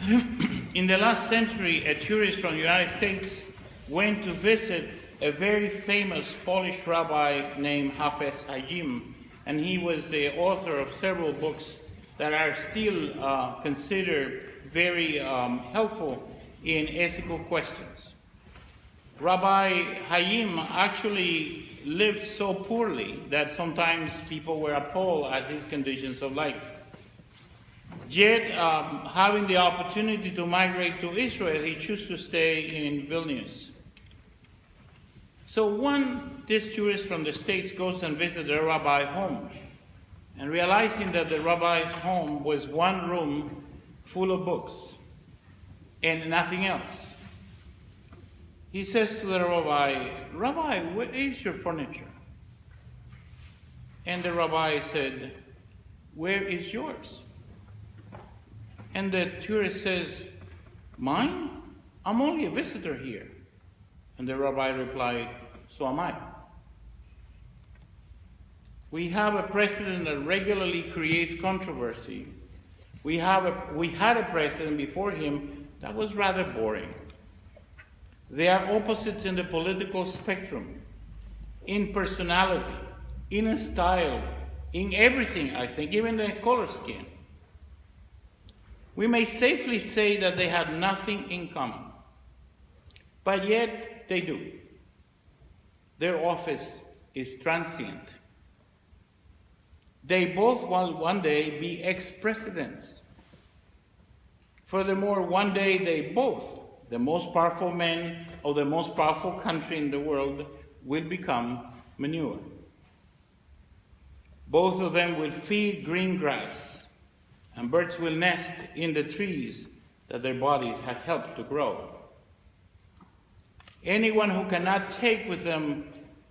In the last century, a tourist from the United States went to visit a very famous Polish rabbi named Hafez Hayyim, and he was the author of several books that are still considered very helpful in ethical questions. Rabbi Hayyim actually lived so poorly that sometimes people were appalled at his conditions of life. Yet, having the opportunity to migrate to Israel, he chose to stay in Vilnius. So this tourist from the States goes and visits the rabbi's home, and realizing that the rabbi's home was one room full of books and nothing else, he says to the rabbi, "Rabbi, where is your furniture?" And the rabbi said, "Where is yours?" And the tourist says, "Mine? I'm only a visitor here." And the rabbi replied, "So am I." We have a president that regularly creates controversy. We had a president before him that was rather boring. They are opposites in the political spectrum, in personality, in style, in everything, I think, even the color scheme. We may safely say that they have nothing in common, but yet they do. Their office is transient. They both will one day be ex-presidents. Furthermore, one day they both, the most powerful men of the most powerful country in the world, will become manure. Both of them will feed green grass, and birds will nest in the trees that their bodies have helped to grow. Anyone who cannot take with them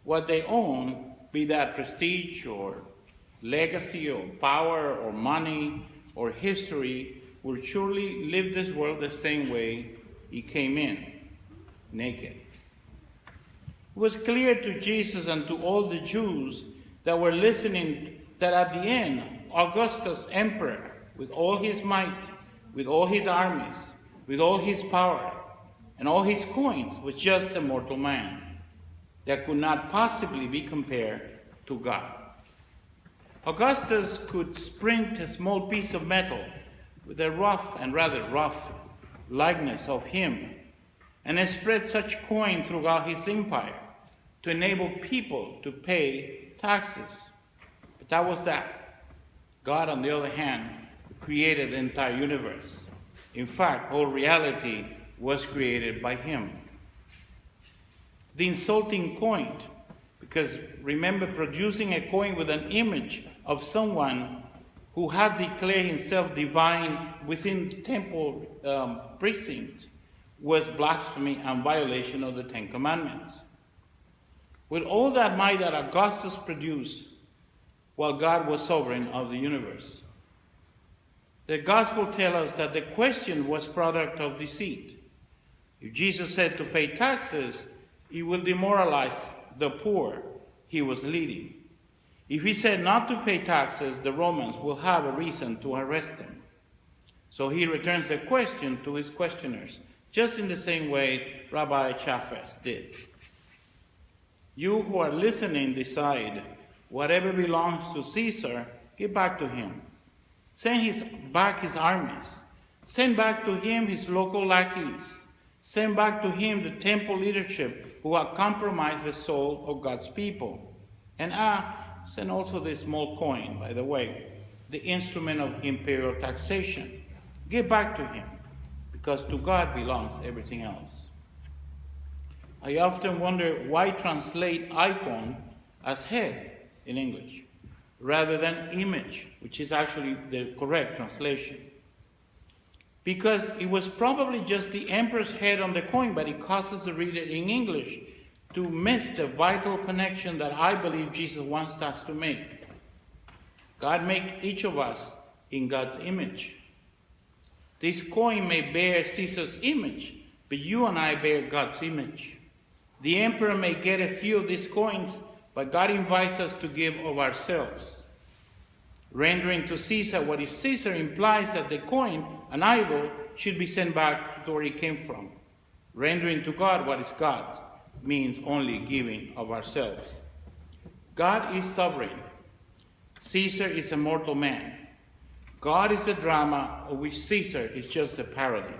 what they own, be that prestige or legacy or power or money or history, will surely leave this world the same way he came in, naked. It was clear to Jesus and to all the Jews that were listening that at the end, Augustus, emperor, with all his might, with all his armies, with all his power, and all his coins, was just a mortal man that could not possibly be compared to God. Augustus could sprint a small piece of metal with a rather rough likeness of him, and spread such coin throughout his empire to enable people to pay taxes. But that was that. God, on the other hand, created the entire universe. In fact, all reality was created by him. The insulting coin, because remember, producing a coin with an image of someone who had declared himself divine within temple precinct was blasphemy and violation of the Ten Commandments. With all that might that Augustus produced, while God was sovereign of the universe, the gospel tells us that the question was product of deceit. If Jesus said to pay taxes, he will demoralize the poor he was leading. If he said not to pay taxes, the Romans will have a reason to arrest him. So he returns the question to his questioners, just in the same way Rabbi Chaffetz did. You who are listening decide, whatever belongs to Caesar, give back to him. Send back his armies. Send back to him his local lackeys. Send back to him the temple leadership who have compromised the soul of God's people. And send also this small coin, by the way, the instrument of imperial taxation. Give back to him, because to God belongs everything else. I often wonder why translate icon as head in English, rather than image, which is actually the correct translation. Because it was probably just the emperor's head on the coin, but it causes the reader in English to miss the vital connection that I believe Jesus wants us to make. God made each of us in God's image. This coin may bear Caesar's image, but you and I bear God's image. The emperor may get a few of these coins, but God invites us to give of ourselves. Rendering to Caesar what is Caesar implies that the coin, an idol, should be sent back to where it came from. Rendering to God what is God's means only giving of ourselves. God is sovereign. Caesar is a mortal man. God is the drama of which Caesar is just a parody.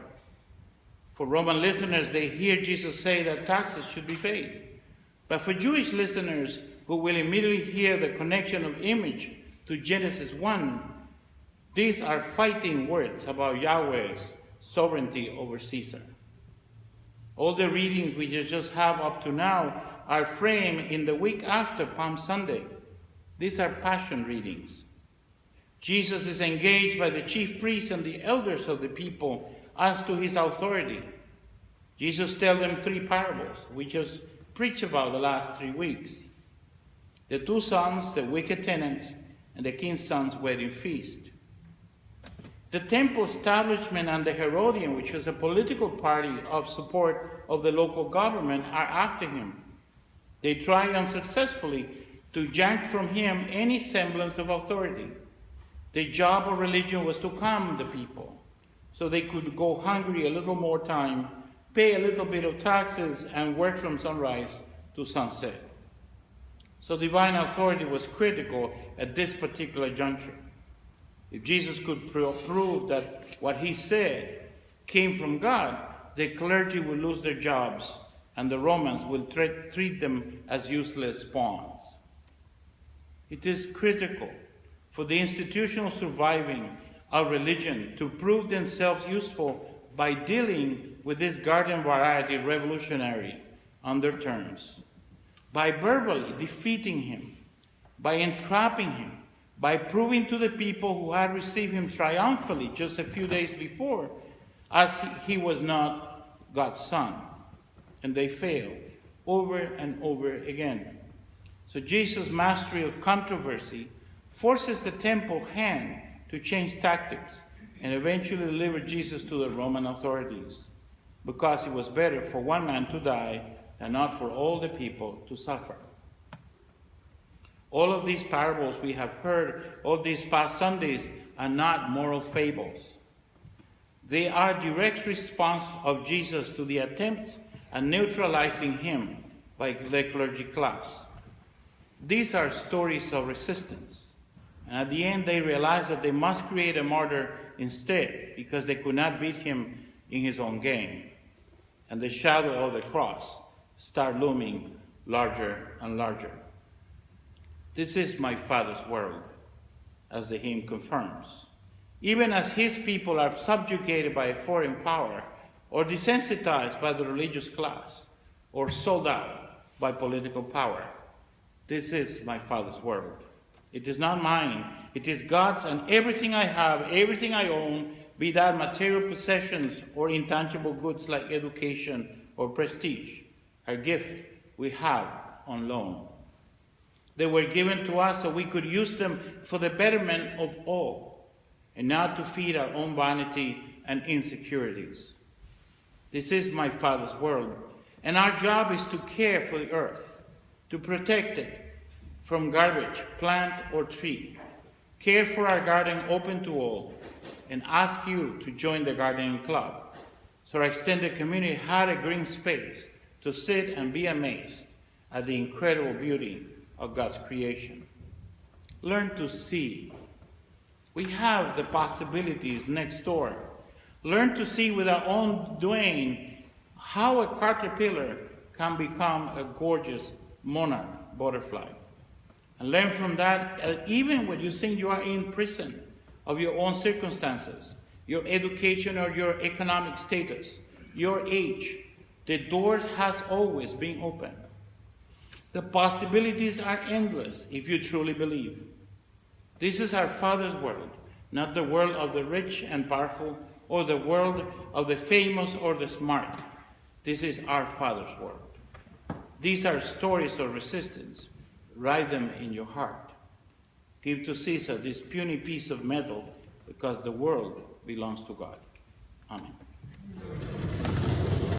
For Roman listeners, they hear Jesus say that taxes should be paid. But for Jewish listeners who will immediately hear the connection of image to Genesis 1, these are fighting words about Yahweh's sovereignty over Caesar. All the readings we just have up to now are framed in the week after Palm Sunday. These are Passion readings. Jesus is engaged by the chief priests and the elders of the people as to his authority. Jesus tells them 3 parables, we just preached about the last 3 weeks. The 2 sons, the wicked tenants, and the king's son's wedding feast. The temple establishment and the Herodian, which was a political party of support of the local government, are after him. They try unsuccessfully to yank from him any semblance of authority. The job of religion was to calm the people, so they could go hungry a little more time, pay a little bit of taxes, and work from sunrise to sunset. So divine authority was critical at this particular juncture. If Jesus could prove that what he said came from God, the clergy would lose their jobs, and the Romans would treat them as useless pawns. It is critical for the institutional surviving of religion to prove themselves useful by dealing with this garden variety revolutionary on their terms, by verbally defeating him, by entrapping him, by proving to the people who had received him triumphantly just a few days before as he was not God's son. And they failed over and over again. So Jesus' mastery of controversy forces the temple hand to change tactics and eventually deliver Jesus to the Roman authorities, because it was better for one man to die than not for all the people to suffer. All of these parables we have heard all these past Sundays are not moral fables. They are direct response of Jesus to the attempts at neutralizing him by the clergy class. These are stories of resistance. And at the end, they realize that they must create a martyr instead, because they could not beat him in his own game. And the shadow of the cross starts looming larger and larger. This is my Father's world, as the hymn confirms. Even as his people are subjugated by a foreign power, or desensitized by the religious class, or sold out by political power, this is my Father's world. It is not mine, it is God's, and everything I have, everything I own, be that material possessions or intangible goods like education or prestige, are gift we have on loan. They were given to us so we could use them for the betterment of all, and not to feed our own vanity and insecurities. This is my Father's world, and our job is to care for the earth, to protect it from garbage, plant or tree, care for our garden open to all, and ask you to join the gardening club, so our extended community had a green space to sit and be amazed at the incredible beauty of God's creation. Learn to see. We have the possibilities next door. Learn to see with our own doing how a caterpillar can become a gorgeous monarch butterfly. And learn from that, even when you think you are in prison of your own circumstances, your education or your economic status, your age, the door has always been open. The possibilities are endless if you truly believe. This is our Father's world, not the world of the rich and powerful, or the world of the famous or the smart. This is our Father's world. These are stories of resistance. Write them in your heart. Give to Caesar this puny piece of metal, because the world belongs to God. Amen.